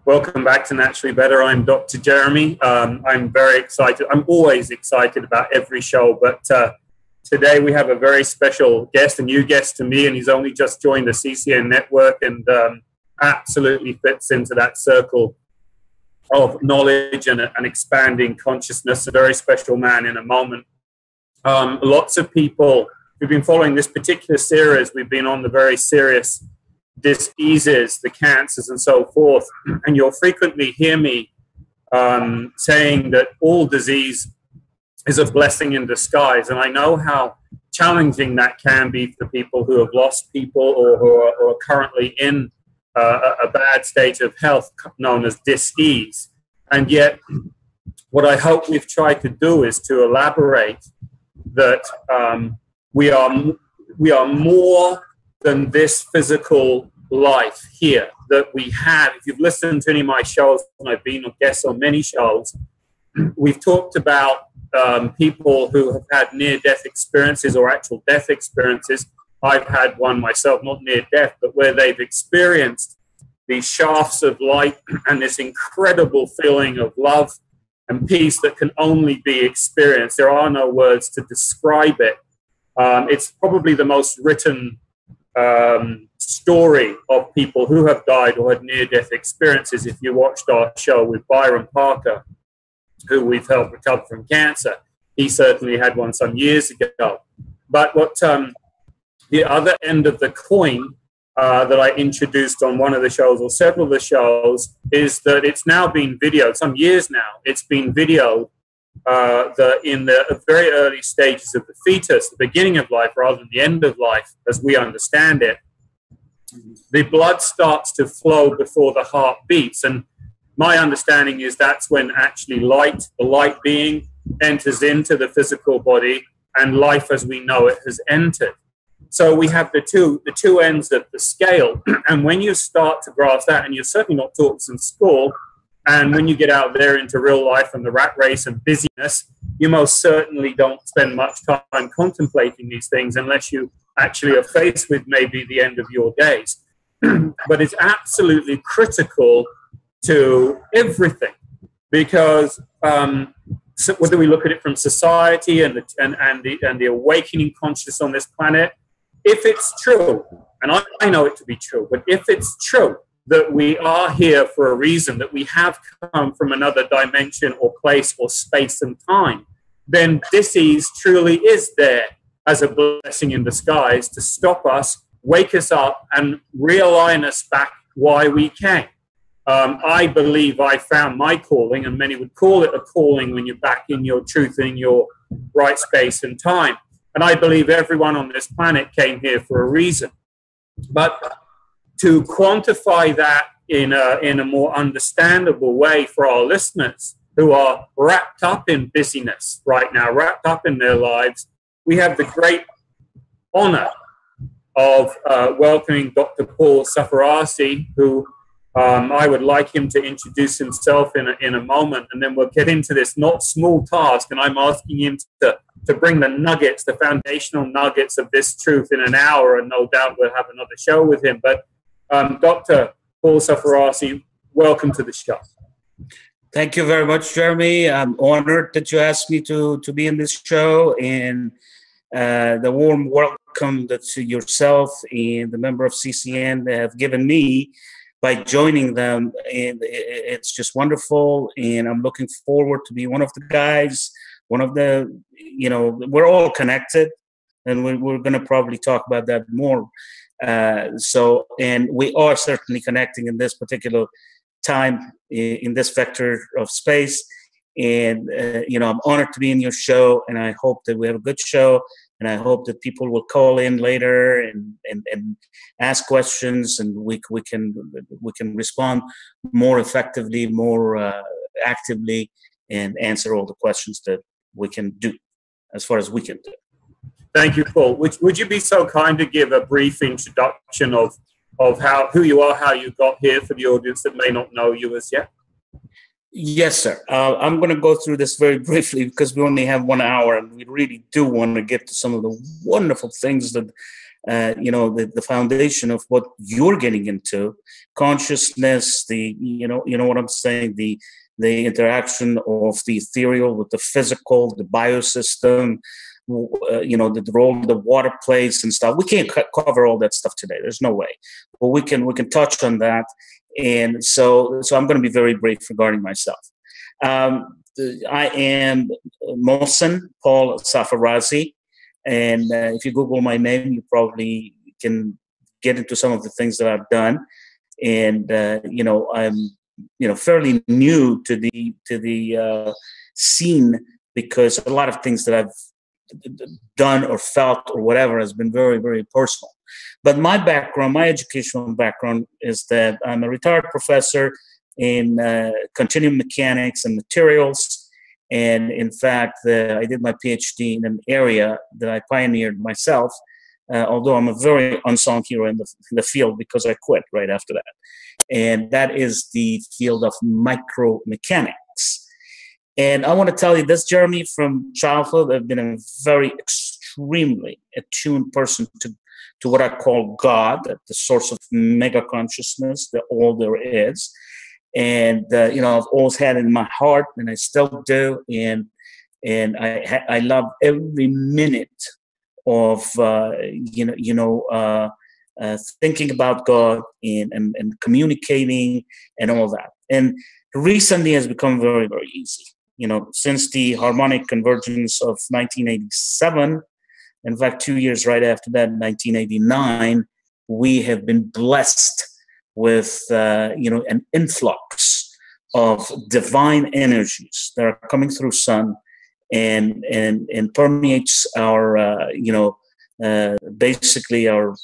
Welcome back to Naturally Better. I'm Dr. Jeremy. I'm very excited. I'm always excited about every show, but today we have a very special guest, a new guest to me, and he's only just joined the CCN network and absolutely fits into that circle of knowledge and expanding consciousness. A very special man in a moment. Lots of people who've been following this particular series, we've been on the very serious diseases, the cancers and so forth, and you'll frequently hear me saying that all disease is a blessing in disguise, and I know how challenging that can be for people who have lost people or who are currently in a bad state of health known as dis-ease. And yet what I hope we've tried to do is to elaborate that we are more than this physical life here, that we have. If you've listened to any of my shows, and I've been a guest on many shows, we've talked about people who have had near-death experiences or actual death experiences. I've had one myself, not near-death, but where they've experienced these shafts of light and this incredible feeling of love and peace that can only be experienced. There are no words to describe it. It's probably the most written story of people who have died or had near-death experiences. If you watched our show with Byron Parker, who we've helped recover from cancer, he certainly had one some years ago. But what the other end of the coin that I introduced on one of the shows or several of the shows is that it's now been videoed, some years now, it's been videoed in the very early stages of the fetus, the beginning of life rather than the end of life as we understand it. The blood starts to flow before the heart beats, and my understanding is that's when actually light, the light being, enters into the physical body and life as we know it has entered. So we have the two ends of the scale, and when you start to grasp that, and you're certainly not taught this in school, and when you get out there into real life and the rat race and busyness, you most certainly don't spend much time contemplating these things unless you actually are faced with maybe the end of your days. But it's absolutely critical to everything, because so whether we look at it from society and the awakening consciousness on this planet, if it's true, and I know it to be true, but if it's true that we are here for a reason, that we have come from another dimension or place or space and time, then disease truly is there as a blessing in disguise to stop us, wake us up, and realign us back why we came. I believe I found my calling, and many would call it a calling when you're back in your truth, in your right space and time. And I believe everyone on this planet came here for a reason. But to quantify that in a more understandable way for our listeners who are wrapped up in busyness right now, wrapped up in their lives, we have the great honor of welcoming Dr. Paul Sarfarazi, who I would like him to introduce himself in a moment, and then we'll get into this not small task, and I'm asking him to bring the nuggets, the foundational nuggets of this truth in an hour, and no doubt we'll have another show with him. But Dr. Paul Sarfarazi, welcome to the show. Thank you very much, Jeremy. I'm honored that you asked me to be in this show, and the warm welcome that yourself and the member of CCN have given me by joining them, and it's just wonderful, and I'm looking forward to be one of the guys, one of the, we're all connected, and we're going to probably talk about that more. And we are certainly connecting in this particular time in this vector of space, and I'm honored to be in your show, and I hope that we have a good show. And I hope that people will call in later and ask questions, and we can respond more effectively, more actively, and answer all the questions that we can do, as far as we can do. Thank you, Paul. Would you be so kind to give a brief introduction of who you are, how you got here for the audience that may not know you as yet? Yes, sir. I'm going to go through this very briefly because we only have 1 hour, and we really do want to get to some of the wonderful things that the foundation of what you're getting into, consciousness, you know what I'm saying, the interaction of the ethereal with the physical, the biosystem, the role the water plays and stuff. We can't cover all that stuff today. There's no way, but we can touch on that. And so I'm going to be very brief regarding myself. I am Mohsen Paul Sarfarazi. And if you Google my name, you probably can get into some of the things that I've done. And I'm fairly new to the scene, because a lot of things that I've done or felt or whatever has been very, very personal. But my background, my educational background, is that I'm a retired professor in continuum mechanics and materials. And in fact, I did my PhD in an area that I pioneered myself, although I'm a very unsung hero in the field, because I quit right after that. And that is the field of micromechanics. And I want to tell you this, Jeremy, from childhood, I've been a very extremely attuned person to what I call God, the source of mega consciousness, that all there is. And I've always had it in my heart, and I still do. And I love every minute of thinking about God and communicating and all that. And recently has become very, very easy. Since the harmonic convergence of 1987, in fact, 2 years right after that, 1989, we have been blessed with an influx of divine energies that are coming through sun and permeates our basically our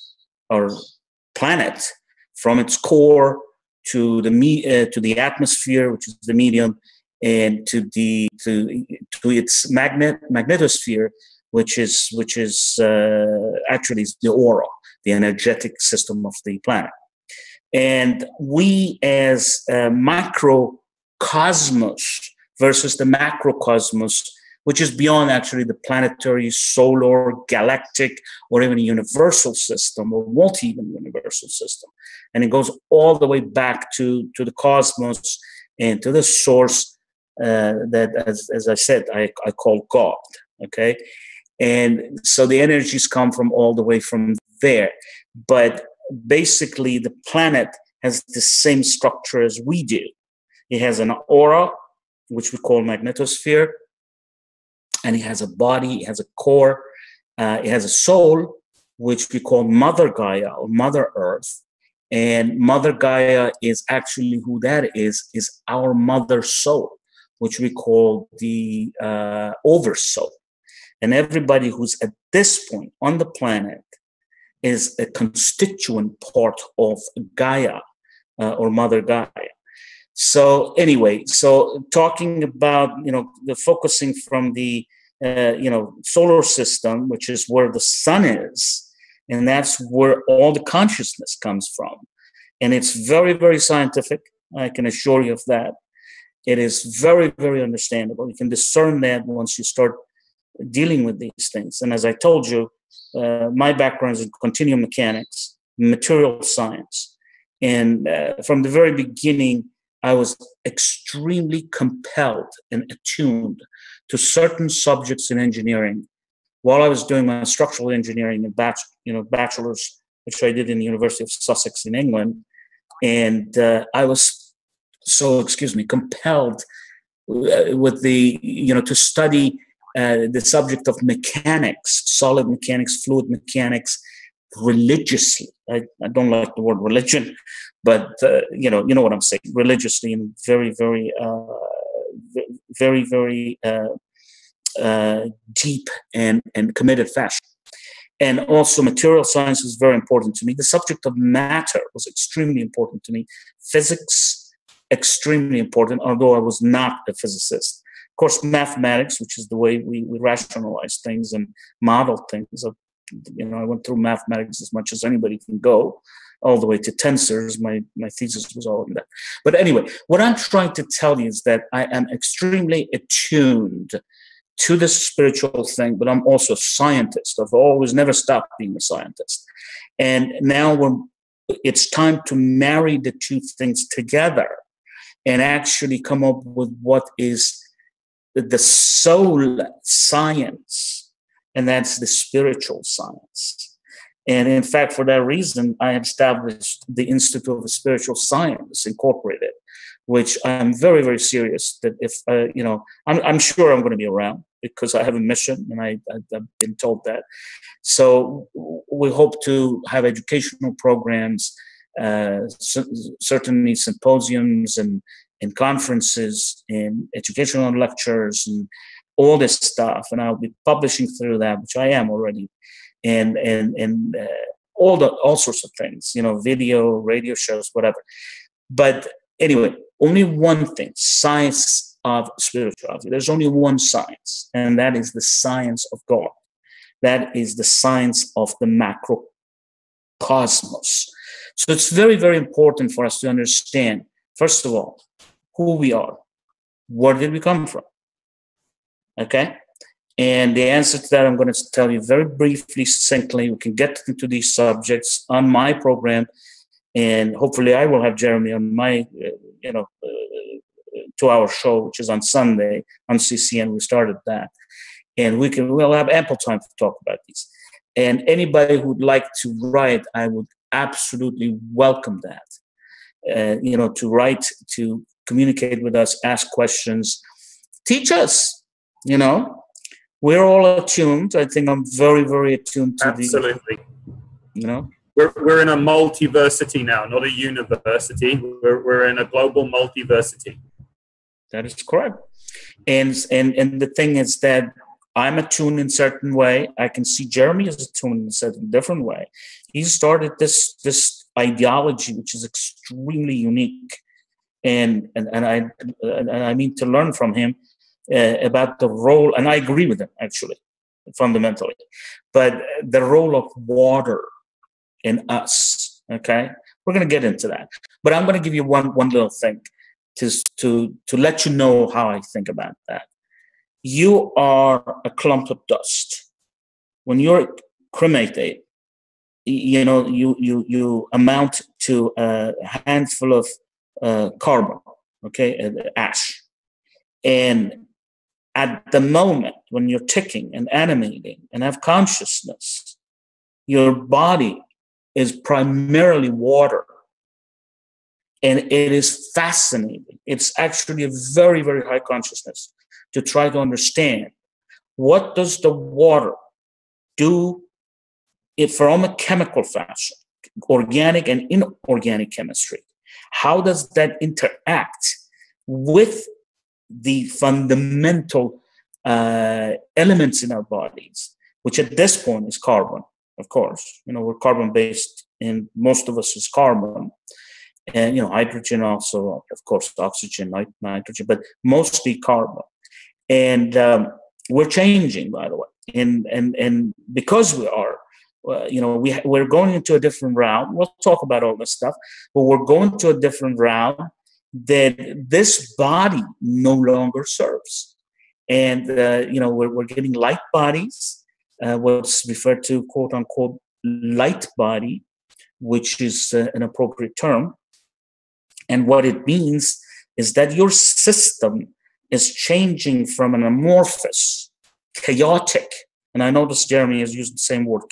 planet from its core to the atmosphere, which is the medium, and to its magnetosphere, which is actually the aura, the energetic system of the planet. And we, as a microcosmos versus the macrocosmos, which is beyond actually the planetary, solar, galactic, or even universal system, or multi-even universal system. And it goes all the way back to the cosmos and to the source that, as I said, I call God, okay? And so the energies come from all the way from there. But basically, the planet has the same structure as we do. It has an aura, which we call magnetosphere, and it has a body, it has a core, it has a soul, which we call Mother Gaia or Mother Earth. And Mother Gaia is actually who that is our mother soul, which we call the oversoul. And everybody who's at this point on the planet is a constituent part of Gaia or Mother Gaia. So anyway, talking about, the focusing from the, solar system, which is where the sun is, and that's where all the consciousness comes from. And it's very, very scientific. I can assure you of that. It is very, very understandable. You can discern that once you start dealing with these things. And as I told you, my background is in continuum mechanics, material science. And from the very beginning, I was extremely compelled and attuned to certain subjects in engineering. While I was doing my structural engineering and bachelor's, which I did in the University of Sussex in England, and I was compelled with to study the subject of mechanics, solid mechanics, fluid mechanics, religiously. I don't like the word religion, but you know what I'm saying, religiously, in very, very, very, very deep and committed fashion. And also material science is very important to me. The subject of matter was extremely important to me. Physics, extremely important, although I was not a physicist. Of course, mathematics, which is the way we rationalize things and model things. I went through mathematics as much as anybody can go, all the way to tensors. My thesis was all in that. But anyway, what I'm trying to tell you is that I am extremely attuned to the spiritual thing, but I'm also a scientist. I've always never stopped being a scientist. And now it's time to marry the two things together and actually come up with what is the soul science, and that's the spiritual science. And in fact, for that reason, I established the Institute of Spiritual Science Incorporated, which I'm very, very serious that if, I'm sure I'm going to be around because I have a mission and I've been told that. So we hope to have educational programs, certainly symposiums and conferences and educational lectures and all this stuff. And I'll be publishing through that, which I am already. And all sorts of things, video, radio shows, whatever. But anyway, only one thing, science of spirituality. There's only one science, and that is the science of God. That is the science of the macrocosmos. So it's very, very important for us to understand, first of all, who we are. Where did we come from? Okay? And the answer to that, I'm going to tell you very briefly, succinctly. We can get into these subjects on my program, and hopefully I will have Jeremy on my, 2-hour show, which is on Sunday on CCN. We started that, and we'll have ample time to talk about these. And anybody who would like to write, I would absolutely welcome that. To write, to communicate with us, ask questions, teach us. We're all attuned. I think I'm very, very attuned to absolutely. We're in a multiversity now, not a university. We're in a global multiversity. That is correct. And the thing is that I'm attuned in a certain way. I can see Jeremy is attuned in a certain different way. He started this ideology, which is extremely unique, and I mean to learn from him about the role, and I agree with him actually, fundamentally, but the role of water in us. Okay, we're going to get into that, but I'm going to give you one little thing to let you know how I think about that. You are a clump of dust. When you're cremated, you amount to a handful of carbon, okay, ash. And at the moment when you're ticking and animating and have consciousness, your body is primarily water. And it is fascinating. It's actually a very, very high consciousness to try to understand what does the water do from a chemical fashion, organic and inorganic chemistry. How does that interact with the fundamental elements in our bodies, which at this point is carbon, of course. We're carbon-based, and most of us is carbon. And, hydrogen also, of course, oxygen, nitrogen, but mostly carbon. And we're changing, by the way. And because we are, we're going into a different route. We'll talk about all this stuff, but we're going to a different route that this body no longer serves. And, we're getting light bodies, what's referred to, quote unquote, light body, which is an appropriate term. And what it means is that your system is changing from an amorphous, chaotic, and I notice Jeremy has used the same word,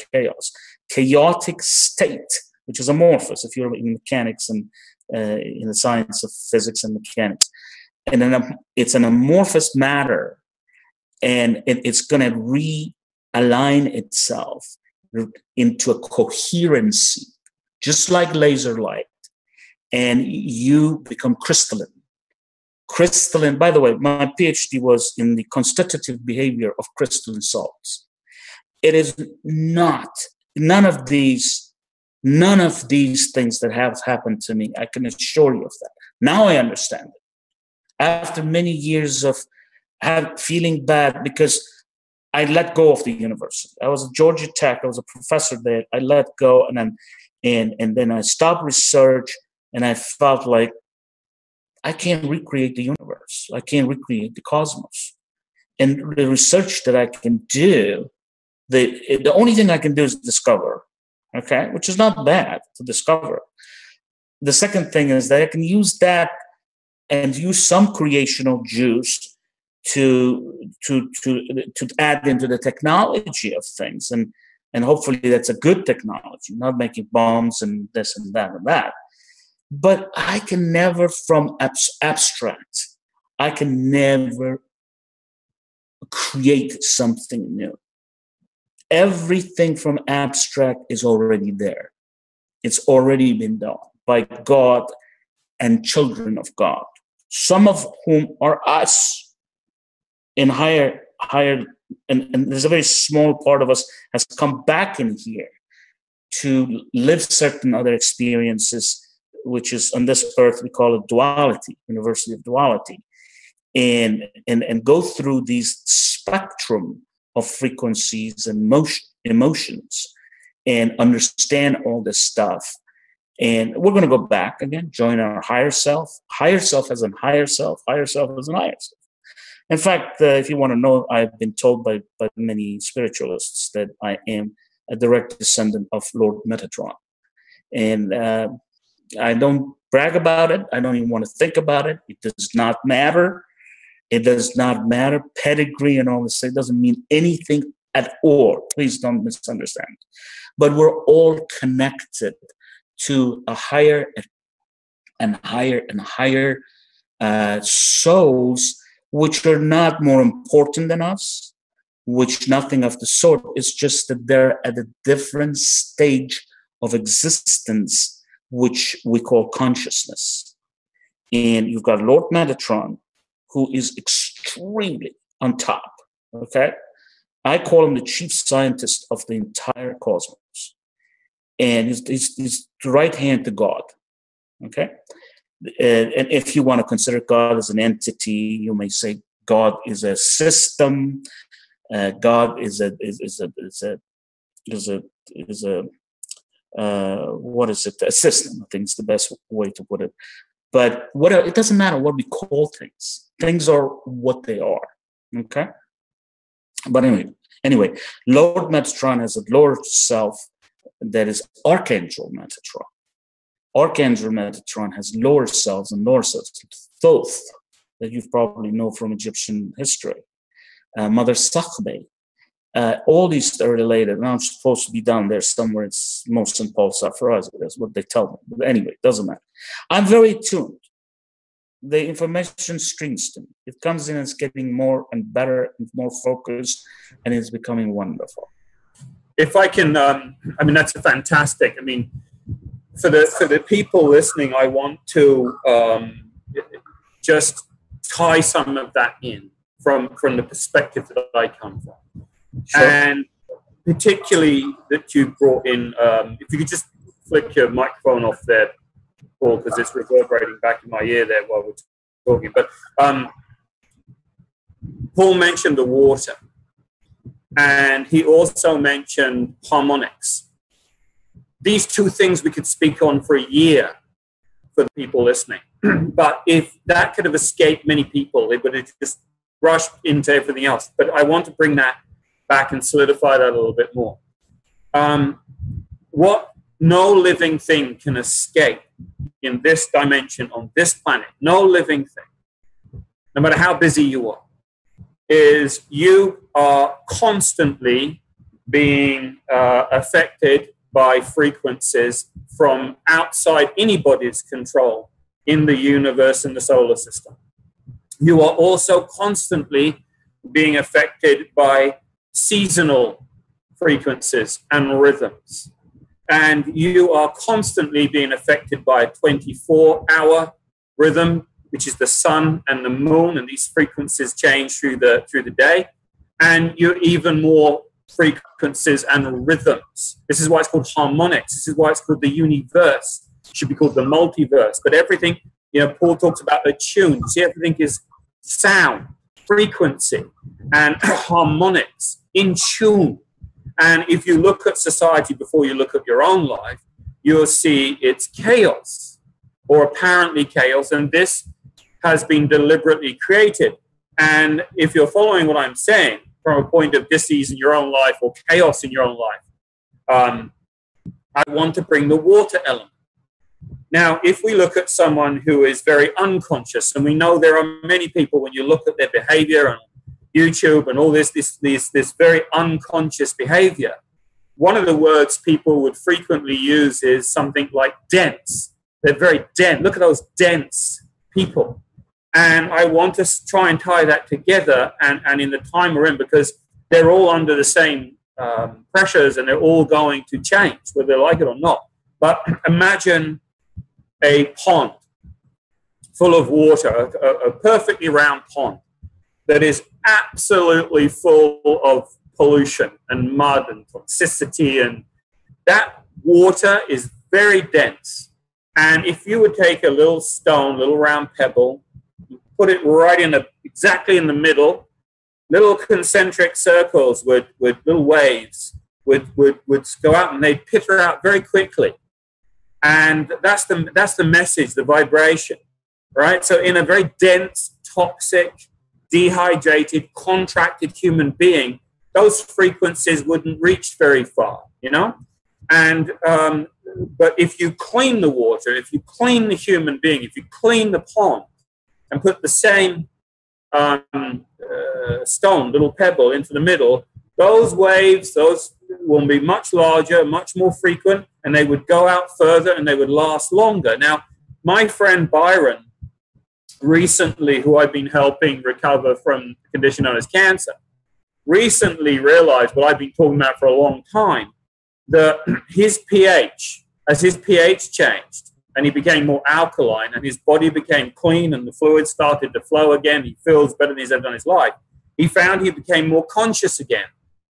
chaotic state, which is amorphous if you're in mechanics and in the science of physics and mechanics. And then it's an amorphous matter, and it's going to realign itself into a coherency, just like laser light. And you become crystalline. Crystalline, by the way, my PhD was in the constitutive behavior of crystalline salts. It is not, none of these things that have happened to me, I can assure you of that. Now I understand it. After many years of feeling bad because I let go of the university. I was at Georgia Tech, I was a professor there. I let go, and then I stopped research. And I felt like I can't recreate the universe. I can't recreate the cosmos. And the research that I can do, the only thing I can do is discover, okay, which is not bad to discover. The second thing is that I can use that and use some creational juice to add into the technology of things, and hopefully that's a good technology, not making bombs and this and that and that. But I can never, from abstract, I can never create something new. Everything from abstract is already there. It's already been done by God and children of God, some of whom are us in higher, and there's a very small part of us has come back in here to live certain other experiences, which is on this earth, we call it duality, university of duality, and go through these spectrum of frequencies and emotions and understand all this stuff. And we're going to go back again, join our higher self as an higher self, higher self as an higher self. In fact, if you want to know, I've been told by many spiritualists that I am a direct descendant of Lord Metatron. And I don't brag about it. I don't even want to think about it. It does not matter. It does not matter. Pedigree and all this, it doesn't mean anything at all. Please don't misunderstand. But we're all connected to a higher and higher and higher souls, which are not more important than us, which nothing of the sort. It's just that they're at a different stage of existence, which we call consciousness. And you've got Lord Metatron, who is extremely on top, okay? I call him the chief scientist of the entire cosmos. And he's the right hand to God, okay? And if you want to consider God as an entity, you may say God is a system. God is a what is it? A system, I think is the best way to put it. But it doesn't matter what we call things. Things are what they are, okay? But anyway, Lord Metatron has a lower self that is Archangel Metatron. Archangel Metatron has lower selves and lower selves. Thoth, that you probably know from Egyptian history. Mother Sakhbe. All these are related. Now I'm supposed to be down there somewhere. It's Mohsen Paul Sarfarazi. That's what they tell me. But anyway, it doesn't matter. I'm very tuned. The information streams to me. It comes in and it's getting more and better and more focused, and it's becoming wonderful. If I can, that's fantastic. I mean, for the people listening, I want to just tie some of that in from the perspective that I come from. Sure. And particularly that you brought in, if you could just flick your microphone off there, Paul, because it's reverberating back in my ear there while we're talking. But Paul mentioned the water, and he also mentioned harmonics. These two things we could speak on for a year for the people listening. But if that could have escaped many people, they would have just rushed into everything else. But I want to bring that back and solidify that a little bit more. What no living thing can escape in this dimension on this planet, no living thing, no matter how busy you are, is you are constantly being affected by frequencies from outside anybody's control in the universe and the solar system. You are also constantly being affected by seasonal frequencies and rhythms. And you are constantly being affected by a 24-hour rhythm, which is the sun and the moon, and these frequencies change through the day. And you're even more frequencies and rhythms. This is why it's called harmonics. This is why it's called the universe. It should be called the multiverse. But everything, Paul talks about the tune. You see, everything is sound, frequency, and harmonics in tune. And if you look at society before you look at your own life, you'll see it's chaos, or apparently chaos. And this has been deliberately created. And if you're following what I'm saying from a point of dis-ease in your own life or chaos in your own life, I want to bring the water element. Now, if we look at someone who is very unconscious, and we know there are many people, when you look at their behavior on YouTube and all this very unconscious behavior, one of the words people would frequently use is something like dense. They're very dense. Look at those dense people. And I want to try and tie that together and in the time we're in, because they're all under the same pressures and they're all going to change, whether they like it or not. But imagine a pond full of water, a perfectly round pond that is absolutely full of pollution and mud and toxicity, and that water is very dense. And if you would take a little stone, little round pebble, put it right exactly in the middle, little concentric circles with little waves would go out and they'd pitter out very quickly. And that's the message, the vibration, right? So in a very dense, toxic, dehydrated, contracted human being, those frequencies wouldn't reach very far, you know? And but if you clean the water, if you clean the human being, if you clean the pond and put the same stone, little pebble into the middle, those waves, those will be much larger, much more frequent, and they would go out further and they would last longer. Now, my friend Byron recently, who I've been helping recover from a condition known as cancer, recently realized what I've been talking about for a long time, that his pH, as his pH changed and he became more alkaline and his body became clean and the fluids started to flow again, he feels better than he's ever done in his life, he found he became more conscious again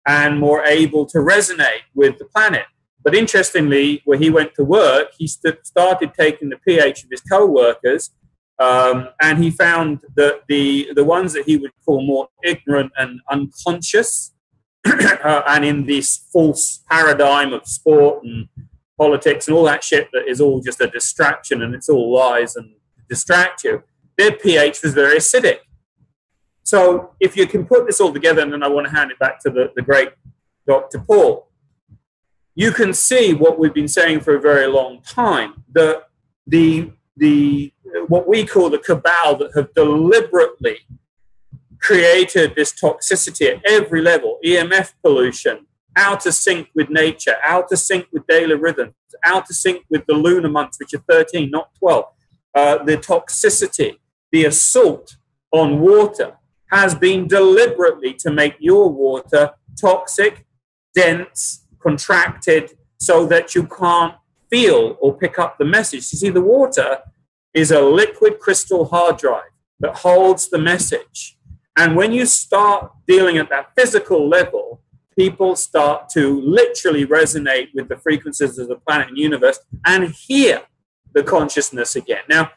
and more able to resonate with the planet. But interestingly, where he went to work, he started taking the pH of his co-workers, and he found that the ones that he would call more ignorant and unconscious, and in this false paradigm of sport and politics and all that shit that is all just a distraction and it's all lies and distract you, their pH was very acidic. So if you can put this all together, and then I want to hand it back to the great Dr. Paul, you can see what we've been saying for a very long time, that the what we call the cabal that have deliberately created this toxicity at every level, EMF pollution, out of sync with nature, out of sync with daily rhythms, out of sync with the lunar months, which are 13, not 12. The toxicity, the assault on water has been deliberately to make your water toxic, dense, contracted, so that you can't feel or pick up the message. You see, the water is a liquid crystal hard drive that holds the message. And when you start dealing at that physical level, people start to literally resonate with the frequencies of the planet and universe and hear the consciousness again. Now,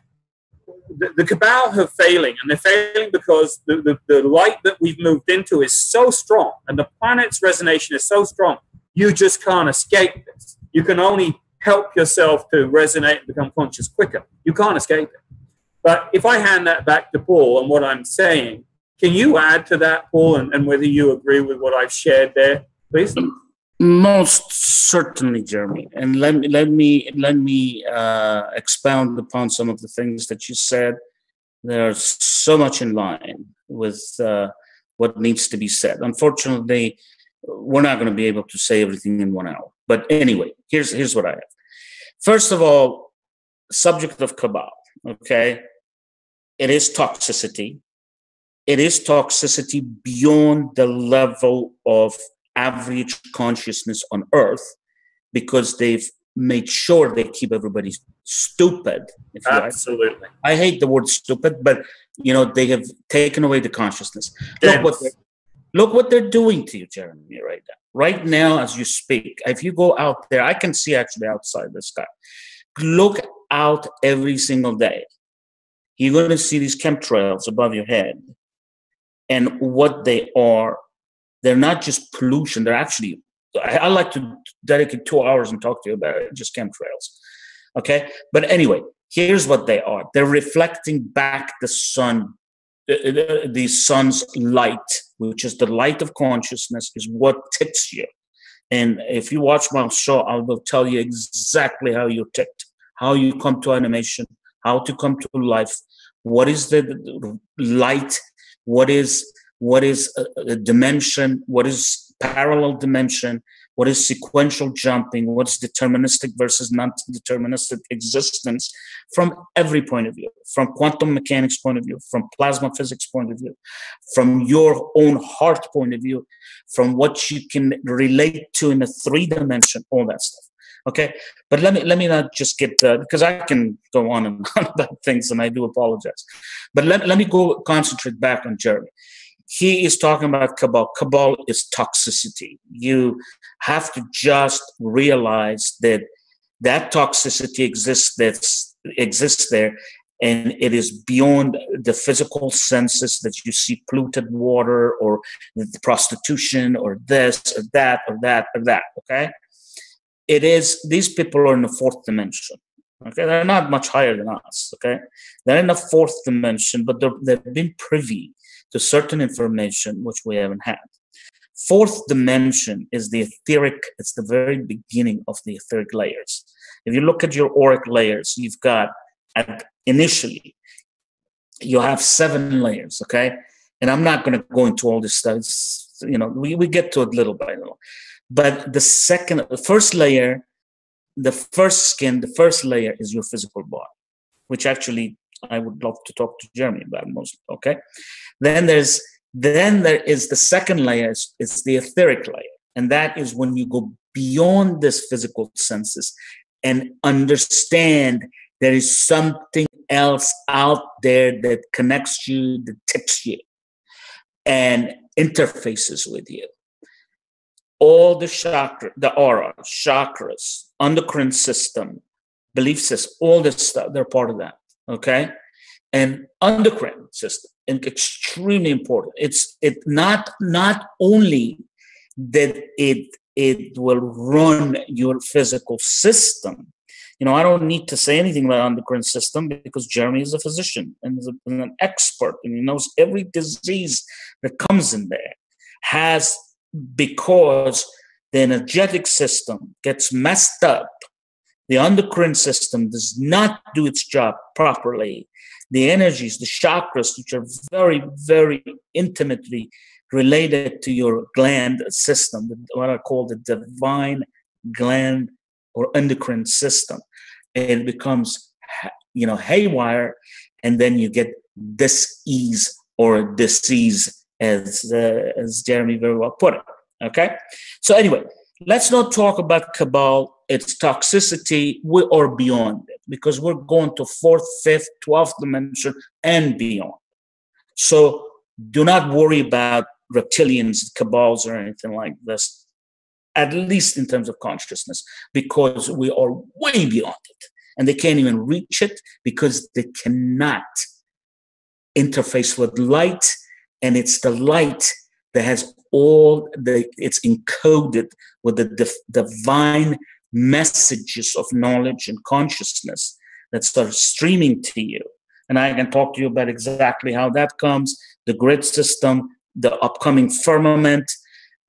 the Cabal are failing, and they're failing because the light that we've moved into is so strong, and the planet's resonation is so strong, you just can't escape this. You can only help yourself to resonate and become conscious quicker. You can't escape it. But if I hand that back to Paul and what I'm saying, can you add to that, Paul, and whether you agree with what I've shared there, please? Most certainly, Jeremy. And let me expound upon some of the things that you said. They're so much in line with what needs to be said. Unfortunately, we're not going to be able to say everything in 1 hour. But anyway, here's what I have. First of all, subject of Cabal, okay? It is toxicity. It is toxicity beyond the level of average consciousness on Earth, because they've made sure they keep everybody stupid. If you Absolutely. Like. I hate the word stupid, but they have taken away the consciousness. Look what they're doing to you, Jeremy, right now. Right now, as you speak, if you go out there, I can see actually outside the sky. Look out every single day. You're going to see these chemtrails above your head. And what they are, they're not just pollution. They're actually, I like to dedicate 2 hours and talk to you about it, just chemtrails. Okay? But anyway, here's what they are. They're reflecting back the sun the sun's light, which is the light of consciousness, is what ticks you. And if you watch my show, I will tell you exactly how you're ticked, how you come to animation, how to come to life, what is the light, what is a dimension, what is parallel dimension, what is sequential jumping, what's deterministic versus non-deterministic existence from every point of view, from quantum mechanics point of view, from plasma physics point of view, from your own heart point of view, from what you can relate to in a 3-dimension, all that stuff. Okay, but let me not just get because I can go on and on about things, and I do apologize. But let me go concentrate back on Jeremy. He is talking about Cabal. Cabal is toxicity. You have to just realize that toxicity exists there, and it is beyond the physical senses that you see polluted water or the prostitution or this or that or that or that. Okay, it is, these people are in the 4th dimension. Okay, they're not much higher than us. Okay, they're in the 4th dimension, but they've been privy to certain information which we haven't had. 4th dimension is the etheric, it's the very beginning of the etheric layers. If you look at your auric layers, you've got, initially, you have 7 layers, okay? And I'm not gonna go into all this stuff, it's, you know, we get to it little by little. But the first layer, the first skin, the first layer is your physical body, which actually I would love to talk to Jeremy about most. Okay, then there is the second layer, it's the etheric layer, and that is when you go beyond this physical senses and understand there is something else out there that connects you, that tips you, and interfaces with you. All the chakra, the aura, chakras, endocrine system, belief system, all this stuff, they're part of that. Okay, and endocrine system, and extremely important. It's not only that it will run your physical system. You know, I don't need to say anything about endocrine system because Jeremy is a physician and is an expert, and he knows every disease that comes in there because the energetic system gets messed up. The endocrine system does not do its job properly. The energies, the chakras, which are very, very intimately related to your gland system, what I call the divine gland or endocrine system, it becomes, haywire, and then you get dis-ease or disease, as Jeremy very well put it. Okay, so anyway, let's not talk about Cabal, its toxicity, or beyond it, because we're going to 4th, 5th, 12th dimension and beyond. So do not worry about reptilians, cabals, or anything like this, at least in terms of consciousness, because we are way beyond it. And they can't even reach it because they cannot interface with light. And it's the light that has it's encoded with the divine messages of knowledge and consciousness that start streaming to you. And I can talk to you about exactly how that comes, the grid system, the upcoming firmament,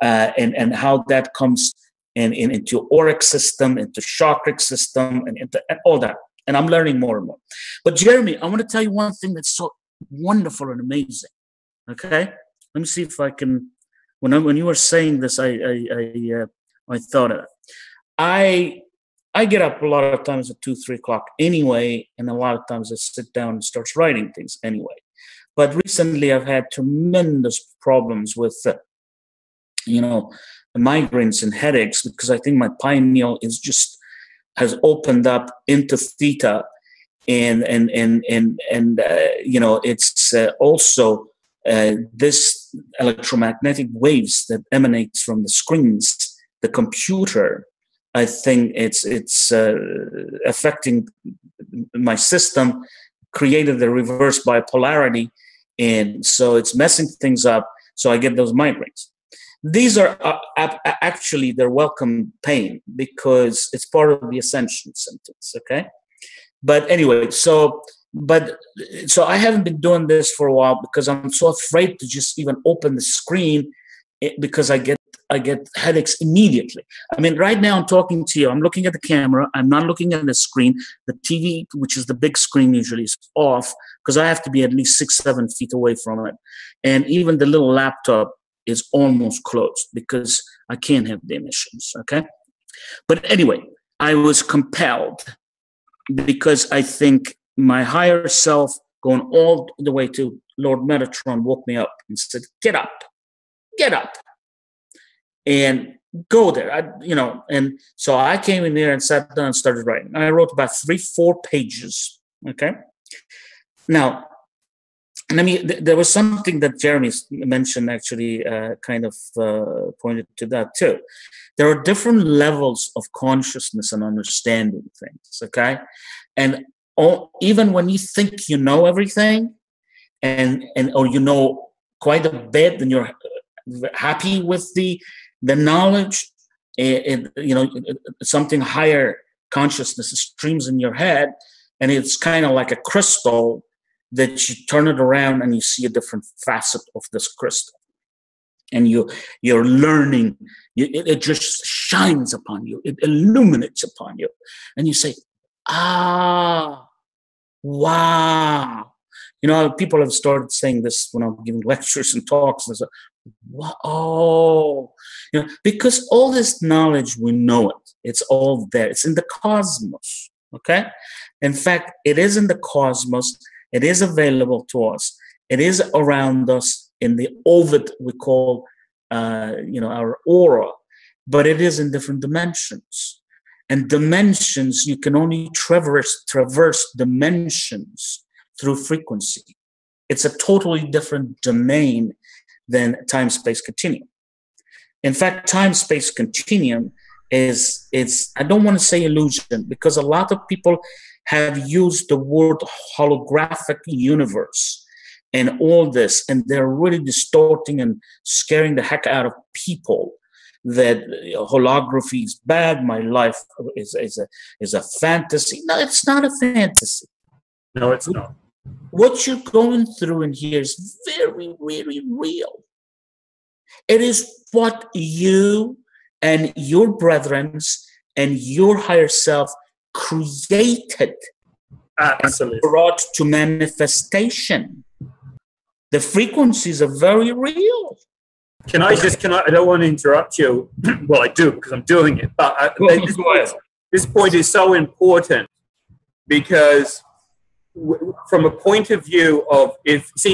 and how that comes into auric system, into chakric system, and all that. And I'm learning more and more. But Jeremy, I want to tell you one thing that's so wonderful and amazing. Okay, let me see if I can. When you were saying this, I thought of it. I get up a lot of times at 2, 3 o'clock anyway, and a lot of times I sit down and start writing things anyway. But recently, I've had tremendous problems with, migraines and headaches, because I think my pineal has opened up into theta, and it's also this electromagnetic waves that emanates from the screens, the computer. I think it's affecting my system, created the reverse bipolarity, and so it's messing things up. So I get those migraines. These are actually they're welcome pain because it's part of the ascension symptoms. Okay, but anyway, so But so I haven't been doing this for a while because I'm so afraid to just even open the screen because I get headaches immediately. I mean, right now I'm talking to you. I'm looking at the camera. I'm not looking at the screen. The TV, which is the big screen, usually is off because I have to be at least 6-7 feet away from it. And even the little laptop is almost closed because I can't have the emissions. Okay. But anyway, I was compelled because I think my higher self, going all the way to Lord Metatron, woke me up and said, get up, and go there. And so I came in there and sat down and started writing. I wrote about 3-4 pages. Okay. Now, there was something that Jeremy mentioned, actually, kind of pointed to that too. There are different levels of consciousness and understanding things. Okay. And even when you think you know everything or you know quite a bit and you're happy with the knowledge, something higher consciousness streams in your head, and it's kind of like a crystal that you turn it around and you see a different facet of this crystal. And you're learning, it just shines upon you, it illuminates upon you. And you say, wow. People have started saying this when I'm giving lectures and talks. And wow. Because all this knowledge, we know it. It's all there. It's in the cosmos. Okay. In fact, it is in the cosmos. It is available to us. It is around us in the ovid we call, our aura, but it is in different dimensions. And dimensions, you can only traverse dimensions through frequency. It's a totally different domain than time-space continuum. In fact, time-space continuum is I don't want to say illusion, because a lot of people have used the word holographic universe and all this, and they're really distorting and scaring the heck out of people that holography is bad. My life is a fantasy. No, it's not a fantasy. No, it's not. What you're going through in here is very, very real. It is what you and your brethrens and your higher self created. Absolutely. And brought to manifestation. The frequencies are very real. I don't want to interrupt you. Well, I do, because I'm doing it. But this point is so important, because from a point of view of,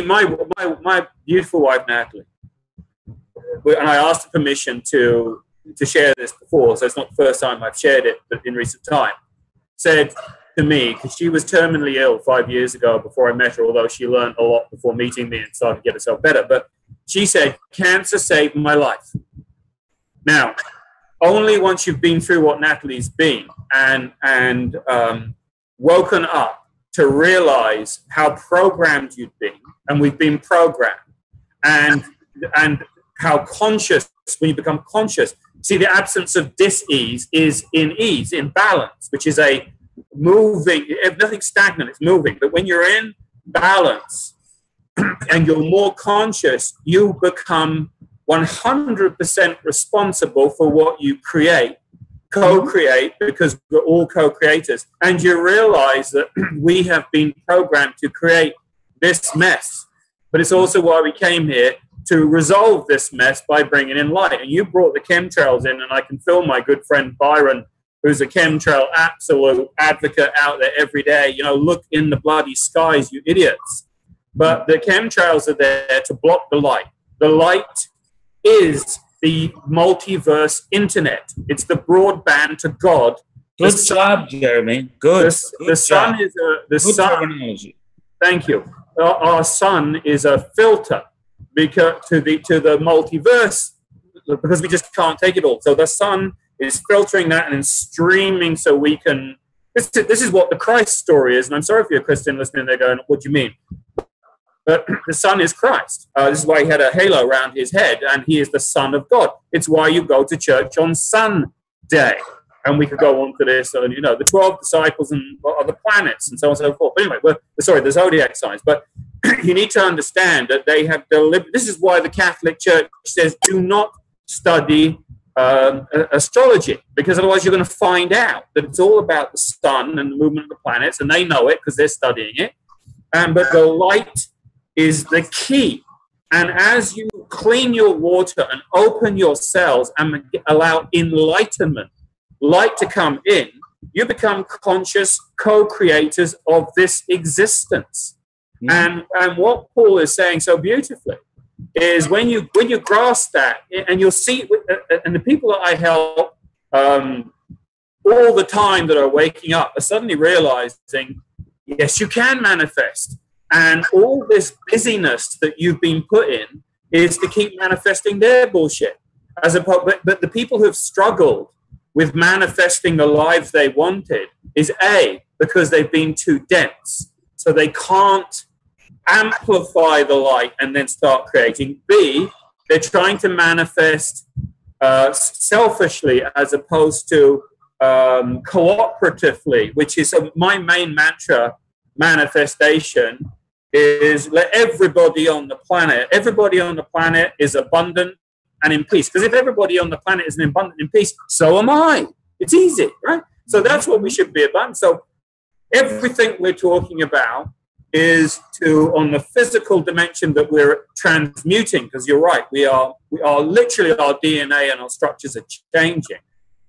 my beautiful wife, Natalie, and I asked her permission to share this before, so it's not the first time I've shared it, but in recent time, said to me, because she was terminally ill 5 years ago before I met her, although she learned a lot before meeting me and started to get herself better, but she said, cancer saved my life. Now, only once you've been through what Natalie's been and woken up to realize how programmed you'd been, and we've been programmed, and how conscious, when you become conscious, see, the absence of dis-ease is in ease, in balance, which is a moving, nothing stagnant, it's moving. But when you're in balance and you're more conscious, you become 100% responsible for what you create, co-create, because we're all co-creators. And you realize that we have been programmed to create this mess. But it's also why we came here, to resolve this mess by bringing in light. And you brought the chemtrails in, and I can feel my good friend Byron, who's a chemtrail absolute advocate out there every day. Look in the bloody skies, you idiots. But the chemtrails are there to block the light. The light is the multiverse internet. It's the broadband to God. Good job, Jeremy. Good. The sun is the sun. Thank you. Our sun is a filter because to the multiverse, because we just can't take it all. So the sun is filtering that and streaming so we can. This is what the Christ story is. And I'm sorry if you're a Christian listening, they're going, what do you mean? But the Son is Christ. This is why he had a halo around his head, and he is the Son of God. It's why you go to church on Sunday. And we could go on to this, and you know, the 12 disciples and the planets and so on and so forth. But anyway, sorry, the zodiac signs. But you need to understand that they have delivered. This is why the Catholic Church says do not study astrology, because otherwise you're going to find out that it's all about the sun and the movement of the planets, and they know it because they're studying it. But the light is the key. And as you clean your water and open your cells and allow enlightenment, light to come in, you become conscious co-creators of this existence. Mm-hmm. And what Paul is saying so beautifully is when you grasp that, and you'll see, and the people that I help all the time that are waking up are suddenly realizing, yes, you can manifest. And all this busyness that you've been put in is to keep manifesting their bullshit. But the people who have struggled with manifesting the lives they wanted is A, because they've been too dense. So they can't amplify the light and then start creating. B, they're trying to manifest selfishly as opposed to cooperatively, which is my main mantra manifestation is let everybody on the planet is abundant and in peace. Because if everybody on the planet is abundant in peace, so am I. It's easy, right? So that's what we should be about. So everything we're talking about is on the physical dimension that we're transmuting, because you're right, we are literally, our DNA and our structures are changing,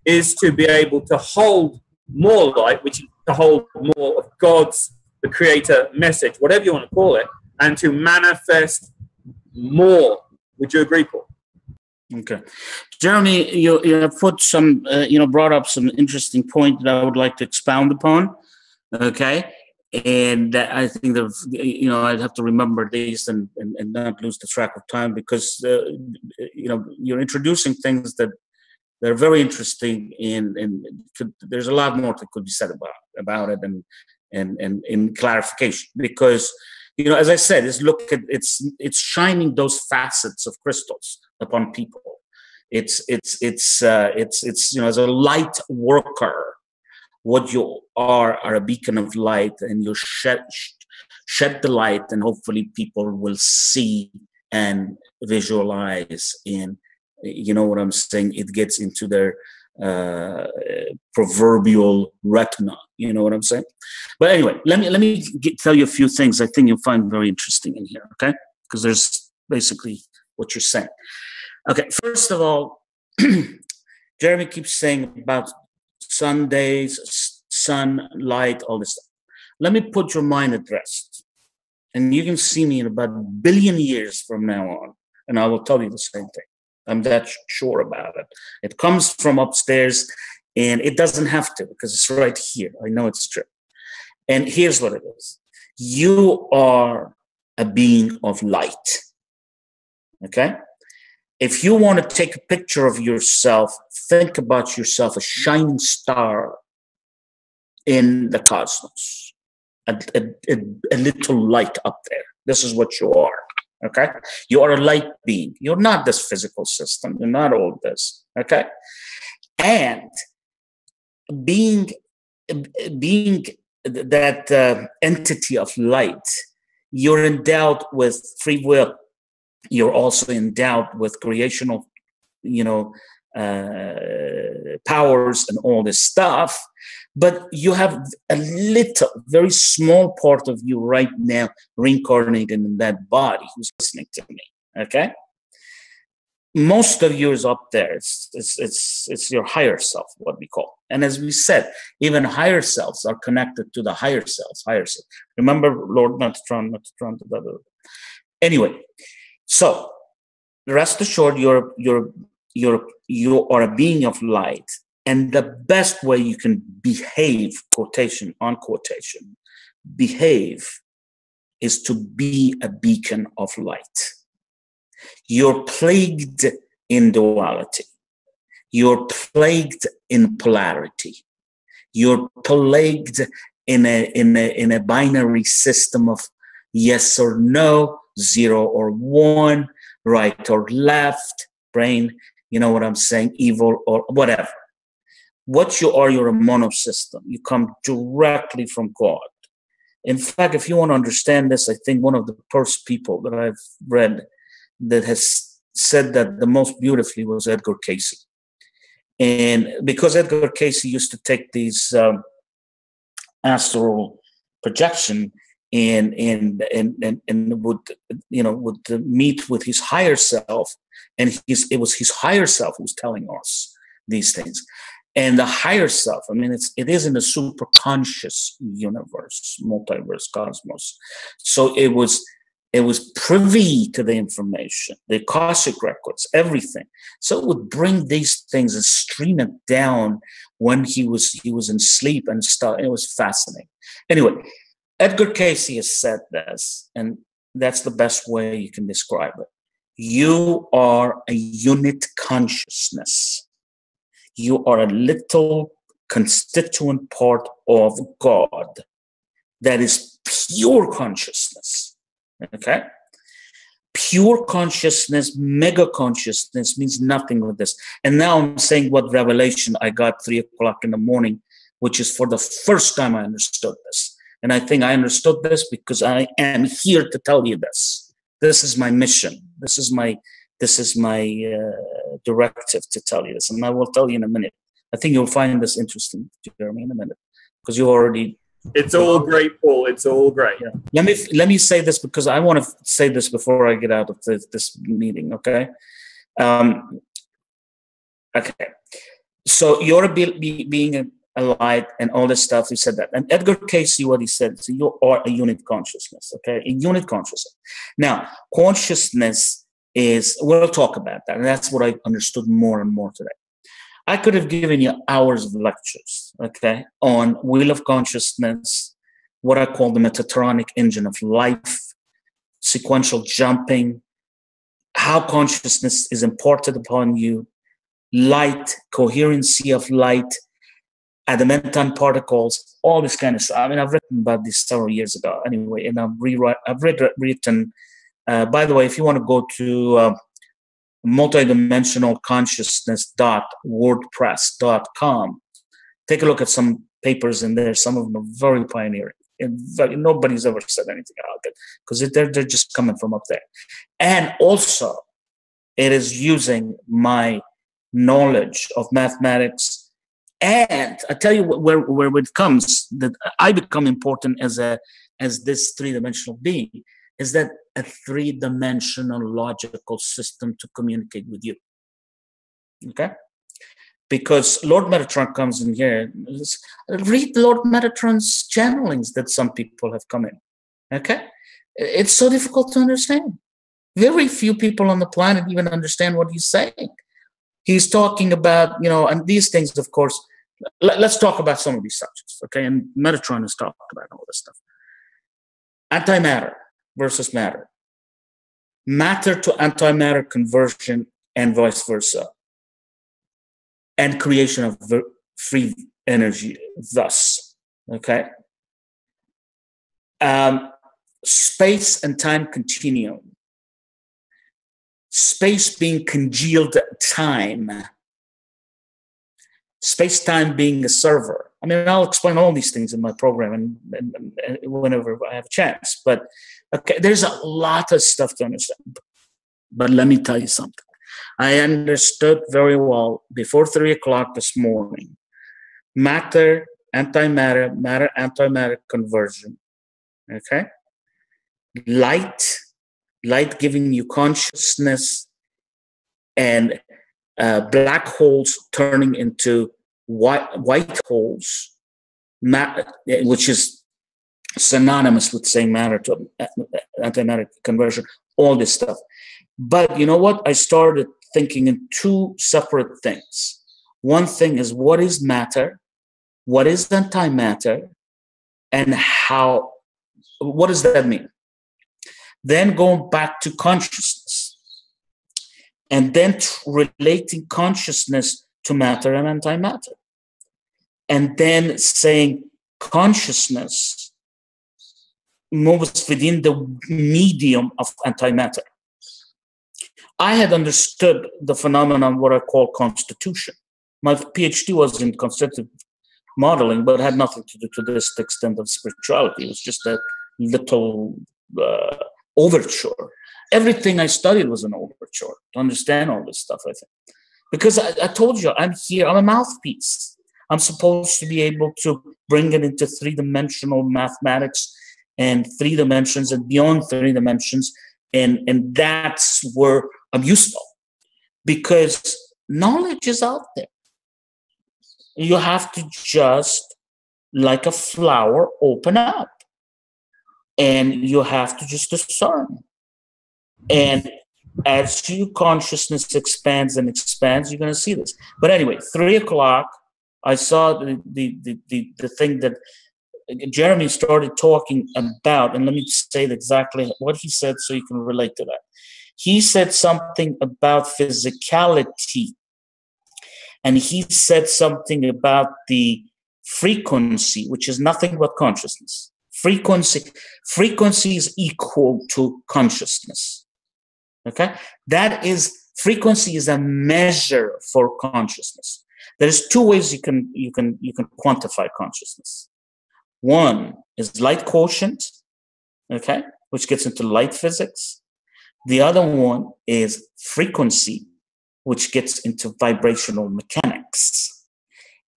is to be able to hold more light, which is to hold more of God's, the creator message, whatever you want to call it, and to manifest more. Would you agree, Paul? Okay. Jeremy, you have put some, brought up some interesting point that I would like to expound upon. Okay. And I think that, I'd have to remember these and not lose the track of time, because, you're introducing things that are very interesting, and there's a lot more that could be said about it and in clarification, because, as I said, it's shining those facets of crystals upon people. It's as a light worker, what you are a beacon of light, and you shed the light, and hopefully people will see and visualize, and you know what I'm saying, it gets into their proverbial retina, you know what I'm saying? But anyway, let me tell you a few things I think you'll find very interesting in here, okay? Because there's basically what you're saying. Okay, first of all, Jeremy keeps saying about Sundays, sunlight, all this stuff. Let me put your mind at rest, and you can see me in about 1 billion years from now on, and I will tell you the same thing. I'm that sure about it. It comes from upstairs, and it doesn't have to, because it's right here. I know it's true. And here's what it is. You are a being of light. Okay? If you want to take a picture of yourself, think about yourself a shining star in the cosmos, a little light up there. This is what you are. Okay, you are a light being. You're not this physical system. You're not all this. Okay, and being that entity of light, you're endowed with free will. You're also endowed with creational, powers and all this stuff. But you have a little, very small part of you right now reincarnated in that body who's listening to me. Okay, most of you is up there. It's your higher self, what we call. And as we said, even higher selves are connected to the higher selves. Higher self. Remember, Lord Metatron. Anyway, so rest assured, you are a being of light. And the best way you can behave, quotation on quotation, behave, is to be a beacon of light. You're plagued in duality. You're plagued in polarity. You're plagued in a binary system of yes or no, 0 or 1, right or left, brain, you know what I'm saying, evil or whatever. what you are, you're a monosystem. You come directly from God. In fact, if you want to understand this, I think one of the first people that I've read that has said that the most beautifully was Edgar Cayce. And because Edgar Cayce used to take these astral projection and would meet with his higher self, and it was his higher self who was telling us these things. And the higher self, I mean, it is in a super conscious universe, multiverse, cosmos. So it was privy to the information, the Akashic records, everything. So it would bring these things and stream it down when he was in sleep and stuff. It was fascinating. Anyway, Edgar Cayce has said this, and that's the best way you can describe it. You are a unit consciousness. You are a little constituent part of God that is pure consciousness. Okay? Pure consciousness, mega consciousness means nothing with this. And now I'm saying what revelation I got 3 o'clock in the morning, which is for the first time I understood this. And I think I understood this because I am here to tell you this. This is my mission. This is my directive to tell you this. And I will tell you in a minute. I think you'll find this interesting, Jeremy, in a minute, because you already... It's all great, Paul. It's all great. Yeah. Let me say this because I want to say this before I get out of this meeting, okay? Okay. So you're being a light and all this stuff, he said that. And Edgar Cayce, what he said, so you are a unit consciousness, okay? A unit consciousness. Now, consciousness is, we'll talk about that. And that's what I understood more and more today. I could have given you hours of lectures, okay, on wheel of consciousness, what I call the Metatronic engine of life, sequential jumping, how consciousness is imparted upon you, light, coherency of light, adamantine particles, all this kind of stuff. I mean, I've written about this several years ago anyway, and I've written, by the way, if you want to go to multidimensional consciousness.wordpress.com, take a look at some papers in there. Some of them are very pioneering. And nobody's ever said anything about it because they're just coming from up there. And also, it is using my knowledge of mathematics. And I tell you where it comes that I become important as this three-dimensional being is that a three-dimensional logical system to communicate with you. Okay? Because Lord Metatron comes in here. Read Lord Metatron's channelings that some people have come in. Okay? It's so difficult to understand. Very few people on the planet even understand what he's saying. He's talking about, and these things, of course, let's talk about some of these subjects, okay? And Metatron has talked about all this stuff. Antimatter versus matter. Matter to antimatter conversion and vice versa. And creation of free energy thus, okay? Space and time continuum. Space being congealed time. Space-time being a server. I mean, I'll explain all these things in my program and whenever I have a chance. But okay, there's a lot of stuff to understand. But let me tell you something. I understood very well before 3 o'clock this morning. Matter, antimatter, matter, antimatter conversion. Okay? Light giving you consciousness, and black holes turning into white holes, which is synonymous with saying matter to antimatter conversion, all this stuff. But you know what? I started thinking in two separate things. One thing is what is matter, what is antimatter, and what does that mean? Then going back to consciousness, and then relating consciousness to matter and antimatter. And then saying consciousness moves within the medium of antimatter. I had understood the phenomenon, what I call constitution. My PhD was in constitutive modeling, but had nothing to do to this extent of spirituality. It was just a little overture. Everything I studied was an overture to understand all this stuff, I think. Because I told you, I'm here, I'm a mouthpiece. I'm supposed to be able to bring it into three-dimensional mathematics and 3 dimensions and beyond 3 dimensions. And that's where I'm useful, because knowledge is out there. You have to just, like a flower, open up. And you have to just discern. And as your consciousness expands and expands, you're going to see this. But anyway, 3 o'clock, I saw the thing that Jeremy started talking about, and let me say exactly what he said so you can relate to that. He said something about physicality, and he said something about the frequency, which is nothing but consciousness. Frequency is equal to consciousness. Okay, that is, frequency is a measure for consciousness. There's 2 ways you can quantify consciousness. One is light quotient, okay, which gets into light physics. The other one is frequency, which gets into vibrational mechanics.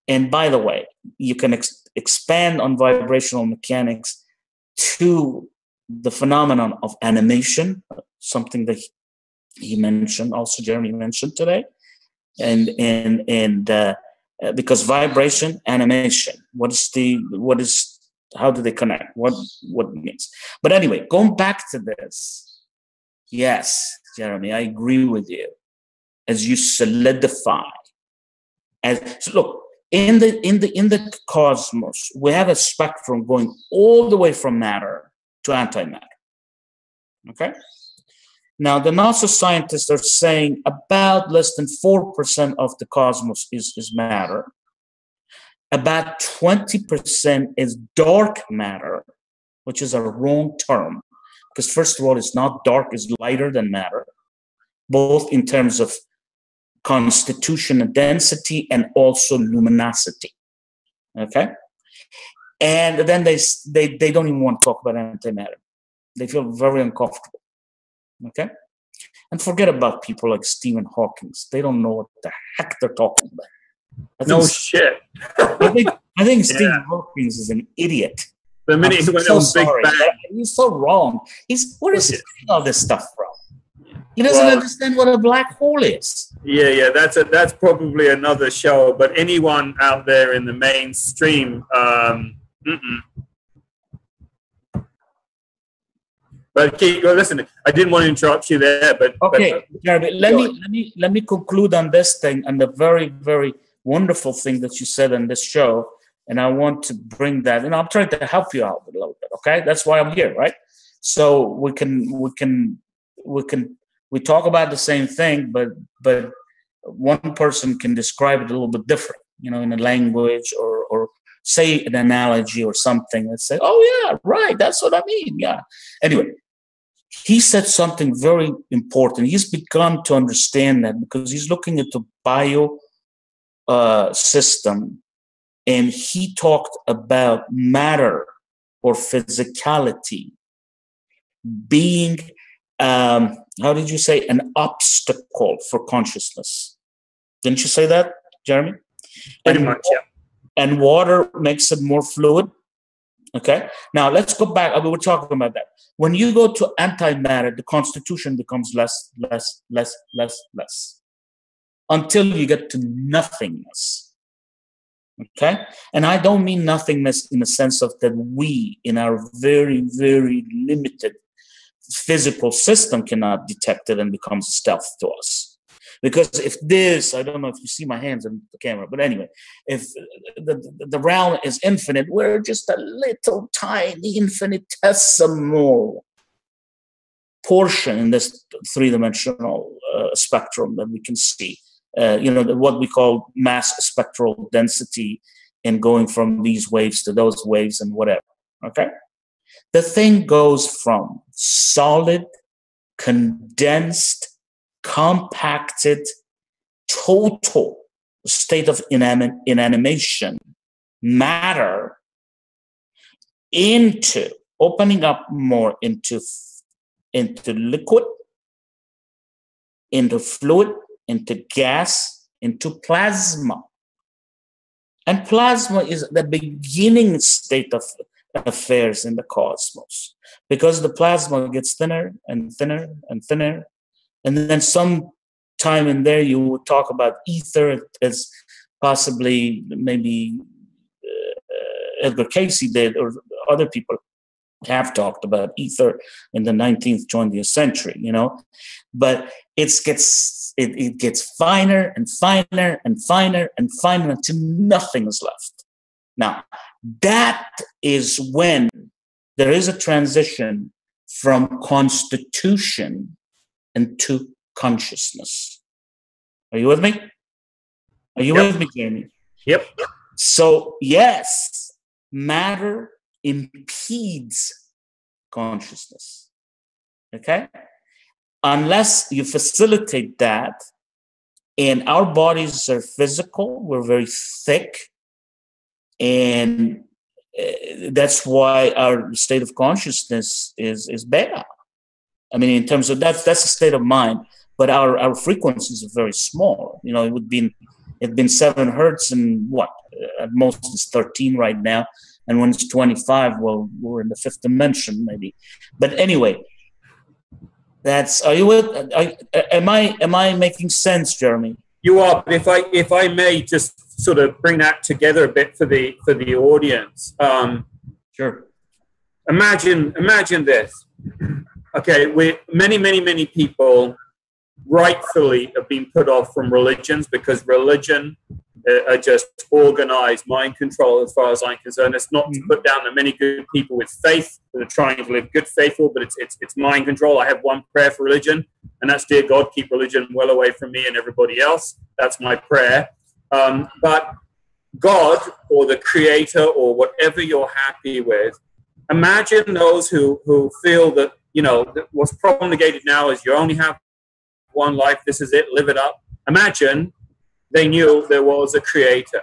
And by the way, you can expand on vibrational mechanics to the phenomenon of animation, something that he mentioned, also Jeremy mentioned today. And because vibration, animation, how do they connect? What it means? But anyway, going back to this, yes, Jeremy, I agree with you. As you solidify, so look, in the cosmos, we have a spectrum going all the way from matter to antimatter. Okay. Now, the NASA scientists are saying about less than 4% of the cosmos is matter. About 20% is dark matter, which is a wrong term. Because first of all, it's not dark, it's lighter than matter, both in terms of constitution and density and also luminosity. Okay? And then they don't even want to talk about antimatter. They feel very uncomfortable. Okay, and forget about people like Stephen Hawking. They don't know what the heck they're talking about. No shit. I think Stephen Hawking is an idiot. The minute he went on Big Bang, he's so wrong. Where is he getting all this stuff from? He doesn't understand what a black hole is. Yeah. That's probably another show. But anyone out there in the mainstream, But listen, I didn't want to interrupt you there, but okay, Jeremy, let me conclude on this thing and the very, very wonderful thing that you said on this show, and I want to bring that, and I'm trying to help you out a little bit. Okay, that's why I'm here, right? So we talk about the same thing, but one person can describe it a little bit different, in a language or say an analogy or something. Let's say, oh yeah, right, that's what I mean. Yeah. Anyway, he said something very important. He's begun to understand that because he's looking at the bio system, and he talked about matter or physicality being, how did you say, an obstacle for consciousness. Didn't you say that, Jeremy? Pretty much, yeah. And water makes it more fluid. Okay. Now let's go back. We were talking about that. When you go to antimatter, the constitution becomes less, until you get to nothingness. Okay. And I don't mean nothingness in the sense of that we, in our very, very limited physical system, cannot detect it and becomes stealth to us. Because if this, I don't know if you see my hands on the camera, but anyway, if the realm is infinite, we're just a little tiny infinitesimal portion in this three-dimensional spectrum that we can see. What we call mass spectral density, and going from these waves to those waves and whatever. Okay, the thing goes from solid, condensed, compacted, total state of inanimation, matter, into opening up more into liquid, into fluid, into gas, into plasma. And plasma is the beginning state of affairs in the cosmos, because the plasma gets thinner and thinner and thinner. And then some time in there, you would talk about ether as possibly maybe Edgar Casey did, or other people have talked about ether in the 19th, 20th century, but it gets finer and finer and finer and finer until nothing is left. Now, that is when there is a transition from constitution into consciousness. Are you with me? Are you with me, Jamie? Yep. So, yes, matter impedes consciousness. Okay? Unless you facilitate that, and our bodies are physical, we're very thick, and that's why our state of consciousness is beta. I mean, in terms of that's a state of mind, but our frequencies are very small. It'd been 7 hertz, and what at most it's 13 right now. And when it's 25, well, we're in the 5th dimension, maybe. But anyway, am I making sense, Jeremy? You are. But if I may just sort of bring that together a bit for the audience. Sure. Imagine this. Okay, many people rightfully have been put off from religions, because religion are just organized mind control, as far as I'm concerned. It's not to put down the many good people with faith that are trying to live good, faithful, but it's mind control. I have one prayer for religion, and that's, dear God, keep religion well away from me and everybody else. That's my prayer. But God, or the creator, or whatever you're happy with, imagine those who feel that, that what's promulgated now is you only have one life, this is it, live it up. Imagine they knew there was a creator.